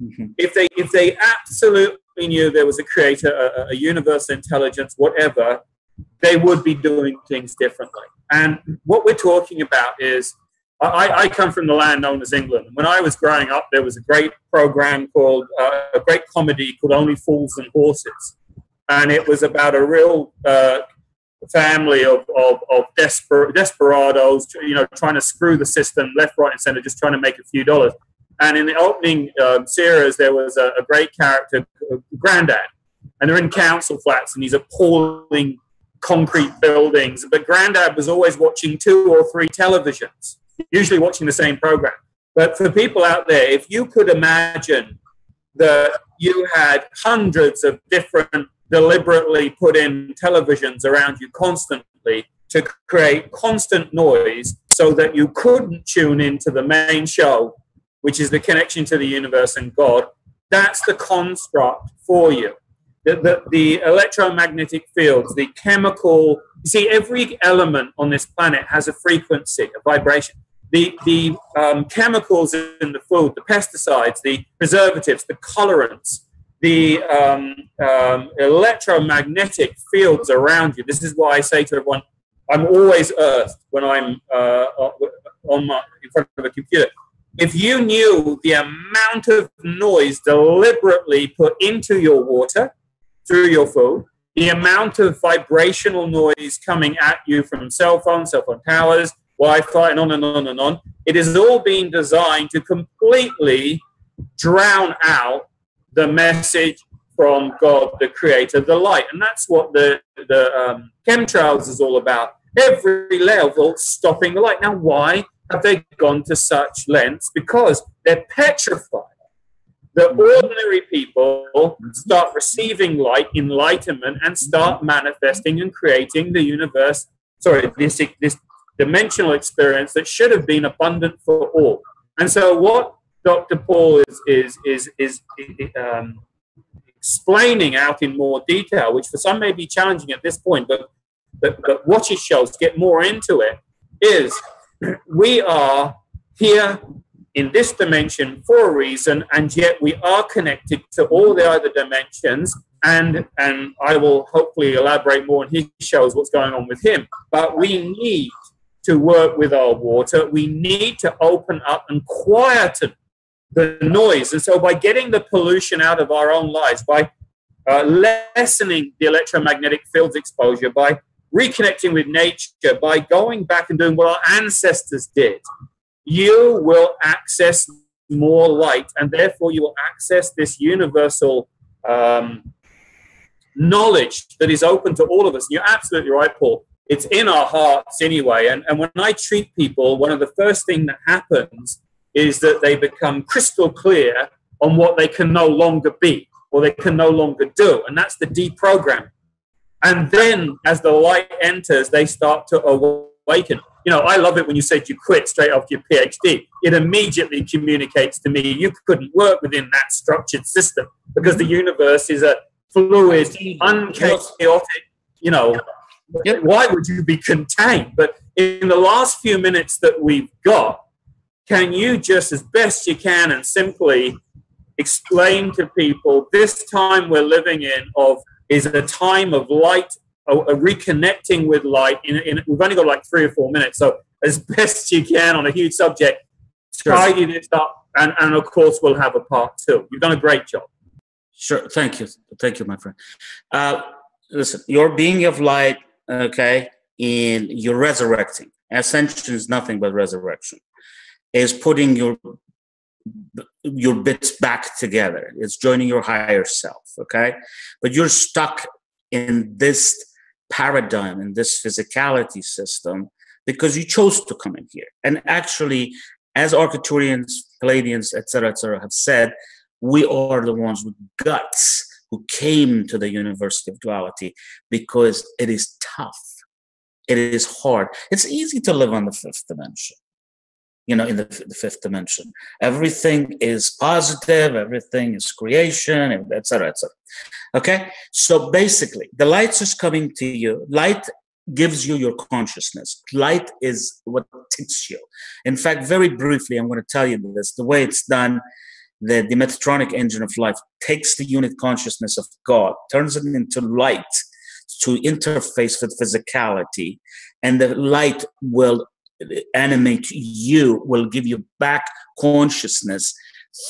Mm-hmm. If they absolutely knew there was a creator, a universal intelligence, whatever, they would be doing things differently. And what we're talking about is, I come from the land known as England. When I was growing up, there was a great program called, a great comedy called Only Fools and Horses. And it was about a real family of desperados, trying to screw the system left, right, and center, just trying to make a few dollars. And in the opening series, there was a great character, Granddad, and they're in council flats, and these appalling concrete buildings. But Granddad was always watching 2 or 3 televisions, usually watching the same program. But for people out there, if you could imagine that you had hundreds of different deliberately put in televisions around you constantly to create constant noise so that you couldn't tune into the main show, which is the connection to the universe and God, that's the construct for you. The electromagnetic fields, the chemical, you see, every element on this planet has a frequency, a vibration. The chemicals in the food, the pesticides, the preservatives, the colorants, the electromagnetic fields around you. This is why I say to everyone, I'm always earthed when I'm in front of a computer. If you knew the amount of noise deliberately put into your water through your food, the amount of vibrational noise coming at you from cell phone towers, Wi-Fi, and on and on and on, it is all being designed to completely drown out the message from God, the creator, the light. And that's what the chemtrails is all about. Every level stopping the light. Now, why have they gone to such lengths? Because they're petrified that ordinary people start receiving light, enlightenment, and start manifesting and creating the universe, this dimensional experience that should have been abundant for all. And so what Dr. Paul is explaining out in more detail, which for some may be challenging at this point, but watch his shows, get more into it, is we are here in this dimension for a reason, and yet we are connected to all the other dimensions. And I will hopefully elaborate more on his shows what's going on with him. But we need to work with our water. We need to open up and quieten the noise. And so by getting the pollution out of our own lives, by lessening the electromagnetic fields exposure, by reconnecting with nature, by going back and doing what our ancestors did, you will access more light, and therefore you will access this universal knowledge that is open to all of us. And you're absolutely right, Paul. It's in our hearts anyway. And when I treat people, one of the first things that happens is that they become crystal clear on what they can no longer be or they can no longer do. And that's the deprogram. And then as the light enters, they start to awaken. You know, I love it when you said you quit straight after your PhD. It immediately communicates to me you couldn't work within that structured system because the universe is a fluid, unchaotic, you know. Yep. Why would you be contained? But in the last few minutes that we've got, can you just as best you can and simply explain to people this time we're living in is a time of light, a reconnecting with light. We've only got like 3 or 4 minutes, so as best you can on a huge subject, tidy this up, and of course we'll have a part 2. You've done a great job. Sure, thank you, my friend. Listen, your being of light, okay, and you're resurrecting. Ascension is nothing but resurrection. Is putting your bits back together. It's joining your higher self, okay? But you're stuck in this paradigm, in this physicality system, because you chose to come in here. And actually, as Arcturians, Palladians, et cetera, have said, we are the ones with guts who came to the University of Duality because it is tough. It is hard. It's easy to live on the 5th dimension. You know, in the 5th dimension, everything is positive, everything is creation, et cetera, et cetera. Okay, so basically, the light is coming to you. Light gives you your consciousness. Light is what takes you. In fact, very briefly, I'm going to tell you this: the way it's done, the Metatronic engine of life takes the unit consciousness of God, turns it into light to interface with physicality, and the light will animate you, will give you back consciousness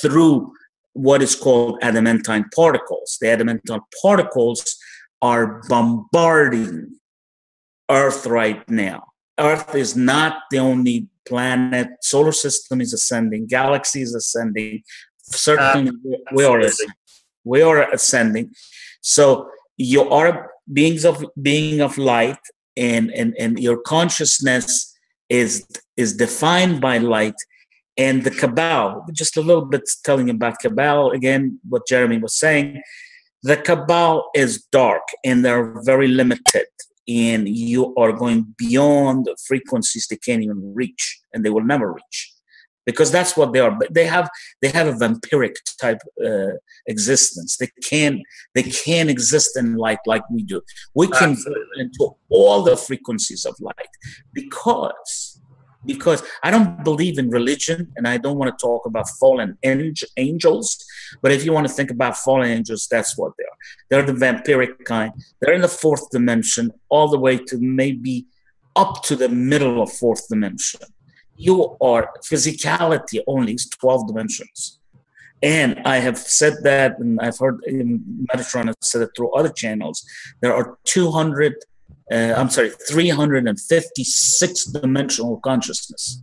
through what is called adamantine particles. The adamantine particles are bombarding Earth right now. Earth is not the only planet. Solar system is ascending. Galaxy is ascending. Certainly, we are ascending. So you are being of light, and your consciousness is defined by light. And the Cabal, just a little bit telling about Cabal, again, what Jeremy was saying, the Cabal is dark and they're very limited, and you are going beyond frequencies they can't even reach, and they will never reach, because that's what they are. But they have a vampiric type existence. They can't exist in light like we do. We can go into all the frequencies of light because I don't believe in religion, and I don't want to talk about fallen angels. But if you want to think about fallen angels, that's what they are. They're the vampiric kind. They're in the 4th dimension, all the way to maybe up to the middle of 4th dimension. You are physicality only is 12 dimensions. And I have said that, and I've heard in Metatron have said it through other channels. There are 356 dimensional consciousness.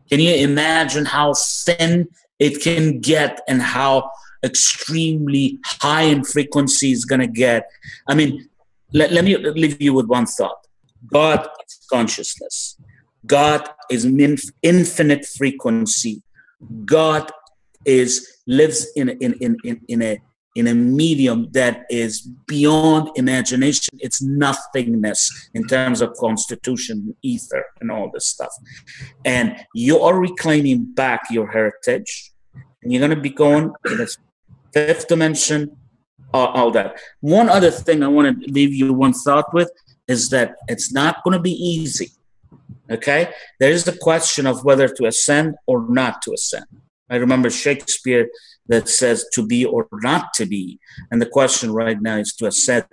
Can you imagine how thin it can get and how extremely high in frequency it's going to get? I mean, let me leave you with one thought. God is consciousness. God is infinite frequency. God lives in a medium that is beyond imagination. It's nothingness in terms of constitution, ether, and all this stuff. And you are reclaiming back your heritage, and you're going to be going in the 5th dimension, all that. One other thing I want to leave you one thought with is that it's not going to be easy. Okay? There is the question of whether to ascend or not to ascend. I remember Shakespeare that says to be or not to be. And the question right now is to ascend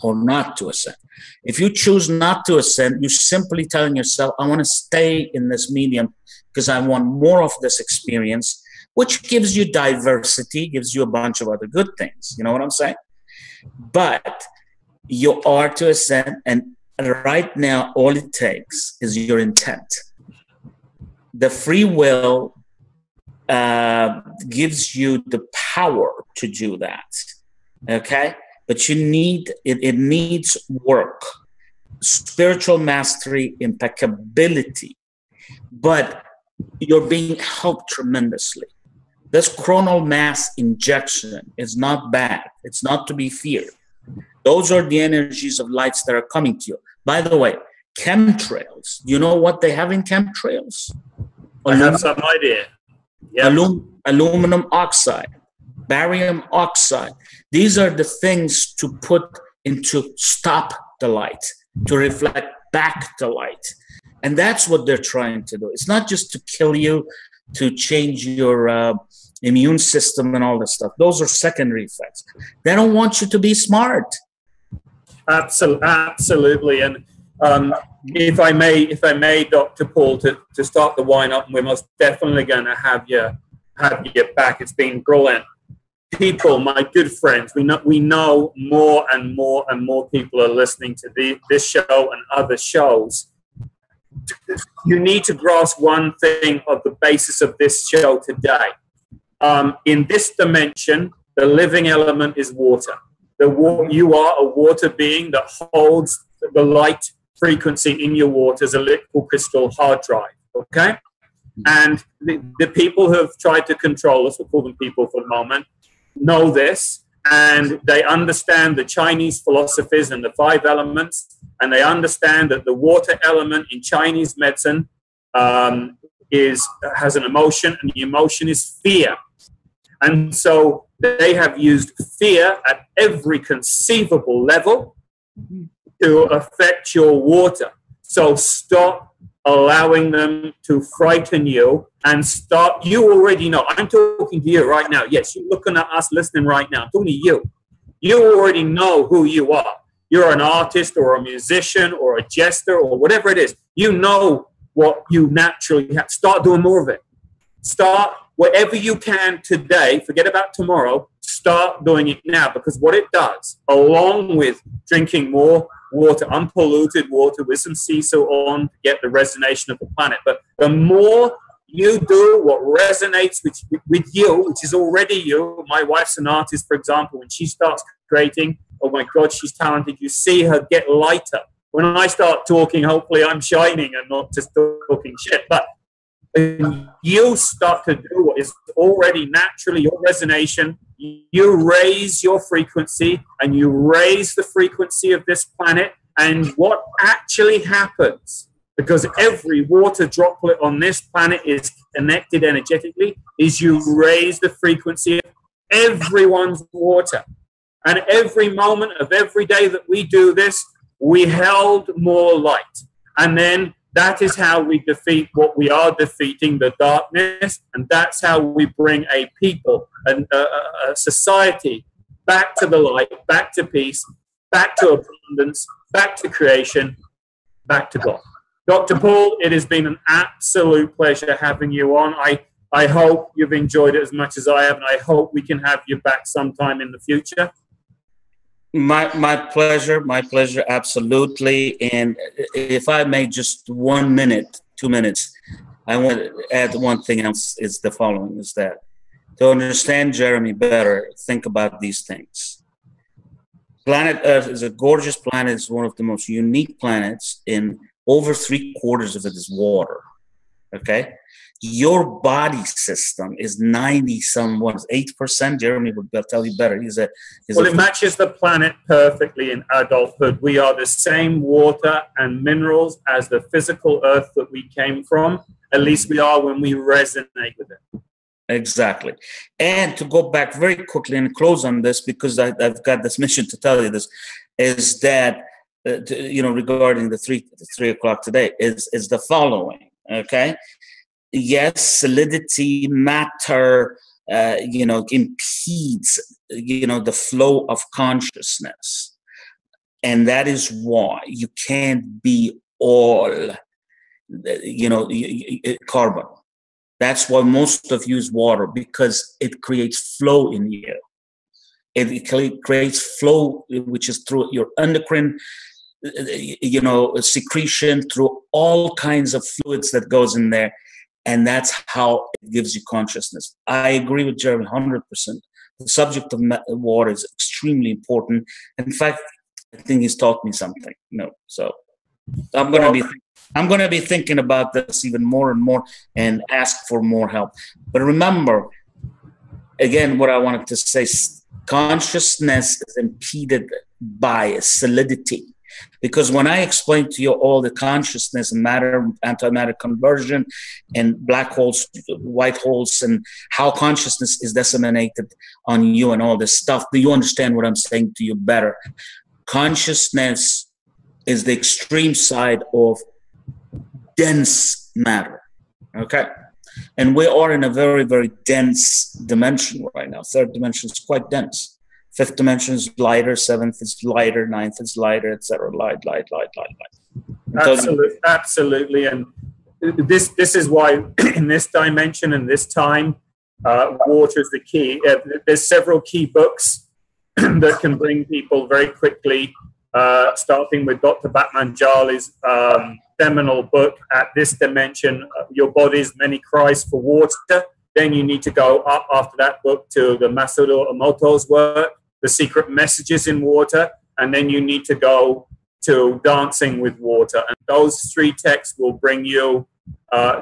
or not to ascend. If you choose not to ascend, you're simply telling yourself, I want to stay in this medium because I want more of this experience, which gives you diversity, gives you a bunch of other good things. You know what I'm saying? But you are to ascend, and right now, all it takes is your intent. The free will gives you the power to do that, okay? But you need, it needs work, spiritual mastery, impeccability, but you're being helped tremendously. This coronal mass injection is not bad. It's not to be feared. Those are the energies of lights that are coming to you. By the way, chemtrails, you know what they have in chemtrails? I have some idea. Yeah. Aluminum oxide, barium oxide. These are the things to put into stop the light, to reflect back the light. And that's what they're trying to do. It's not just to kill you, to change your immune system and all this stuff. Those are secondary effects. They don't want you to be smart. Absolutely. And if I may, Dr. Paul, to start the wind up, we're most definitely going to have you back. It's been brilliant. People, my good friends, we know more and more and more people are listening to this show and other shows. You need to grasp one thing of the basis of this show today. In this dimension, the living element is water. You are a water being that holds the light frequency in your water as a liquid crystal hard drive, okay? And the people who have tried to control us, we'll call them people for the moment, know this, and they understand the Chinese philosophies and the 5 elements, and they understand that the water element in Chinese medicine has an emotion, and the emotion is fear. And so they have used fear at every conceivable level to affect your water. So stop allowing them to frighten you and stop. You already know. I'm talking to you right now. Yes, you're looking at us, listening right now. I'm talking to you. You already know who you are. You're an artist or a musician or a jester or whatever it is. You know what you naturally have. Start doing more of it. Start whatever you can today. Forget about tomorrow. Start doing it now, because what it does, along with drinking more water, unpolluted water with some sea salt on to get the resonation of the planet. But the more you do what resonates with you, which is already you. My wife's an artist, for example. When she starts creating, oh my God, she's talented. You see her get lighter. When I start talking, hopefully I'm shining and not just talking shit. But you start to do what is already naturally your resonation. You raise your frequency and you raise the frequency of this planet. And what actually happens, because every water droplet on this planet is connected energetically, is you raise the frequency of everyone's water. And every moment of every day that we do this, we held more light. And then that is how we defeat what we are defeating, the darkness. And that's how we bring a people, a society, back to the light, back to peace, back to abundance, back to creation, back to God. Dr. Paul, it has been an absolute pleasure having you on. I hope you've enjoyed it as much as I have, and I hope we can have you back sometime in the future. My pleasure, absolutely. And if I may, just 1 minute, 2 minutes, I want to add one thing else, is the following, is that to understand Jeremy better, think about these things. Planet Earth is a gorgeous planet. It's one of the most unique planets. In over 3/4 of it is water, okay? Your body system is 8%. Jeremy would tell you better. It matches the planet perfectly in adulthood. We are the same water and minerals as the physical earth that we came from. At least we are when we resonate with it. Exactly. And to go back very quickly and close on this, because I've got this mission to tell you this, is that regarding the 3 o'clock today is the following. Okay. Yes, solidity, matter, impedes, the flow of consciousness. And that is why you can't be all, carbon. That's why most of you use water, because it creates flow in you. It creates flow, which is through your endocrine, secretion, through all kinds of fluids that goes in there. And that's how it gives you consciousness. I agree with Jeremy 100%. The subject of water is extremely important. In fact, I think he's taught me something. So I'm going to be thinking about this even more and more and ask for more help. But remember, again, what I wanted to say, consciousness is impeded by solidity. Because when I explain to you all the consciousness and matter, antimatter conversion, and black holes, white holes, and how consciousness is disseminated on you and all this stuff, do you understand what I'm saying to you better? Consciousness is the extreme side of dense matter, okay? And we are in a very, very dense dimension right now. Third dimension is quite dense. Fifth dimension is lighter, seventh is lighter, ninth is lighter, etc. Light. Absolutely. And this is why in this dimension and this time, water is the key. There's several key books that can bring people very quickly, starting with Dr. Batmanjali's seminal book, At This Dimension, Your Body's Many Cries for Water. Then you need to go up after that book to the Masaru Emoto's work, The Secret Messages in Water, and then you need to go to Dancing with Water. And those three texts will bring you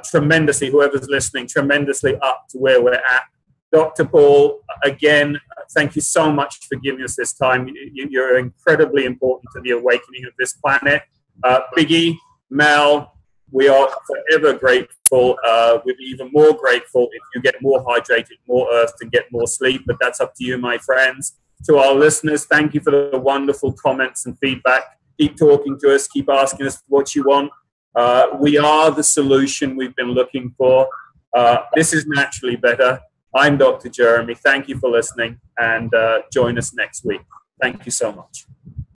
tremendously, whoever's listening, tremendously up to where we're at. Dr. Paul, again, thank you so much for giving us this time. You're incredibly important to the awakening of this planet. Biggie, Mel, we are forever grateful. We'll be even more grateful if you get more hydrated, more earth, and get more sleep, but that's up to you, my friends. To our listeners, thank you for the wonderful comments and feedback. Keep talking to us, keep asking us what you want. We are the solution we've been looking for. This is naturally better. I'm Dr. Jeremy. Thank you for listening, and join us next week. Thank you so much.